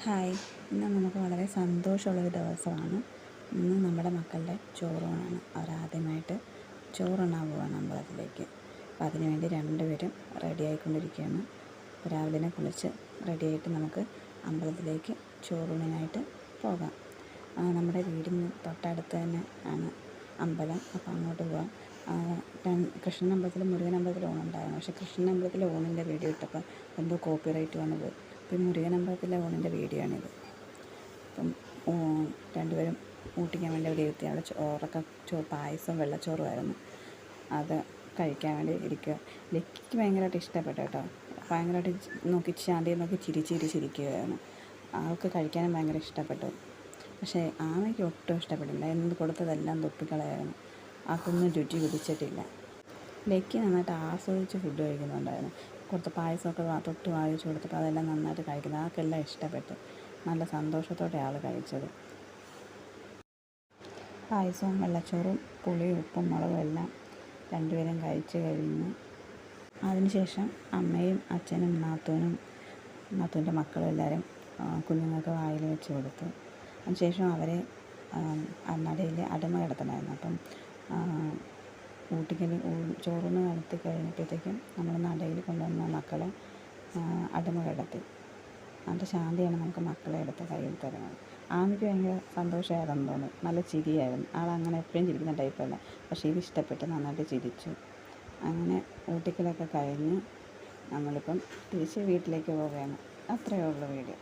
Hi, ഇന്ന് നമുക്ക് വളരെ സന്തോഷമുള്ളൊരു ദിവസമാണ്. ഇന്ന് നമ്മുടെ മക്കളുടെ ചോറൂണാണ്. അവരാദ്യമായിട്ട് ചോറുണ്ണാൻ പോവുകയാണ് അമ്പലത്തിലേക്ക്. അപ്പോൾ അതിനുവേണ്ടി രണ്ടുപേരും റെഡി ആയിക്കൊണ്ടിരിക്കുകയാണ്. രാവിലെ കുളിച്ച് റെഡിയായിട്ട് നമുക്ക് അമ്പലത്തിലേക്ക് ചോറൂണിനായിട്ട് പോകാം. നമ്മുടെ വീടിന് തൊട്ടടുത്ത് തന്നെ ആണ് അമ്പലം. അപ്പോൾ അങ്ങോട്ട് പോകാം. കൃഷ്ണൻ അമ്പലത്തിലും മുരുകൻ അമ്പലത്തിലും ഊണുണ്ടായിരുന്നു. പക്ഷേ കൃഷ്ണൻ അമ്പലത്തിലെ ഊണിൻ്റെ വീഡിയോ ഇട്ടപ്പോൾ എന്തോ കോപ്പിറൈറ്റ് വന്നു പോയി. ഇപ്പം മുരുകൻ അമ്പലത്തിലെ ഊണിൻ്റെ വീഡിയോ ആണിത്. അപ്പം രണ്ടുപേരും ഊട്ടിക്കാൻ വേണ്ടി അവിടെ ഇരുത്തി. അവിടെ പായസം വെള്ളച്ചോറുമായിരുന്നു. അത് കഴിക്കാൻ വേണ്ടി ഇരിക്കുക. ലക്കിക്ക് ഭയങ്കരമായിട്ട് ഇഷ്ടപ്പെട്ടു കേട്ടോ. ഭയങ്കരമായിട്ട് ശാന്തിയെ നോക്കി ചിരിക്കുകയായിരുന്നു. ആൾക്ക് കഴിക്കാനും ഭയങ്കര ഇഷ്ടപ്പെട്ടു. പക്ഷേ ആമയ്ക്ക് ഒട്ടും ഇഷ്ടപ്പെട്ടില്ല. എന്ത് കൊടുത്തതെല്ലാം തുപ്പിക്കളയായിരുന്നു. ആൾക്കൊന്നും രുചി പിടിച്ചിട്ടില്ല. ലക്കി നന്നായിട്ട് ആസ്വദിച്ച് ഫുഡ് കഴിക്കുന്നുണ്ടായിരുന്നു. കുറച്ച് പായസമൊക്കെ തൊട്ട് വാങ്ങിച്ചു കൊടുത്തപ്പോൾ അതെല്ലാം നന്നായിട്ട് കഴിക്കുന്നത്. ആൾക്കെല്ലാം ഇഷ്ടപ്പെട്ടു. നല്ല സന്തോഷത്തോടെ ആൾ കഴിച്ചത്. പായസവും വെള്ളച്ചോറും പുളിയും ഉപ്പും മുളകും എല്ലാം രണ്ടുപേരും കഴിച്ച് കഴിഞ്ഞു. അതിനുശേഷം അമ്മയും അച്ഛനും നാത്തൂൻ്റെ മക്കളും എല്ലാവരും കുഞ്ഞുങ്ങൾക്ക് വായിൽ വെച്ച് കൊടുത്തു. അതിനുശേഷം അവരെ നടയിൽ അടിമ കിടത്തണമായിരുന്നു. അപ്പം ചോറൂണ് നടത്തി കഴിഞ്ഞപ്പോഴത്തേക്കും നമ്മൾ നടയിൽ കൊണ്ടുവന്ന മക്കളെ അടിമ കിടത്തി. എന്നിട്ട് ശാന്തിയാണ് നമുക്ക് മക്കളെ എടുത്ത് കയ്യിൽ തരുന്നത്. ആമയ്ക്ക് ഭയങ്കര സന്തോഷമായിരുന്നു തോന്നുന്നു. നല്ല ചിരിയായിരുന്നു. ആളങ്ങനെ എപ്പോഴും ചിരിക്കുന്ന ടൈപ്പല്ല. പക്ഷേ ഇത് ഇഷ്ടപ്പെട്ട് നന്നായിട്ട് ചിരിച്ചു. അങ്ങനെ ഊട്ടിക്കലൊക്കെ കഴിഞ്ഞ് നമ്മളിപ്പം തിരിച്ച് വീട്ടിലേക്ക് പോവുകയാണ്. അത്രയേ ഉള്ളൂ വീഡിയോ.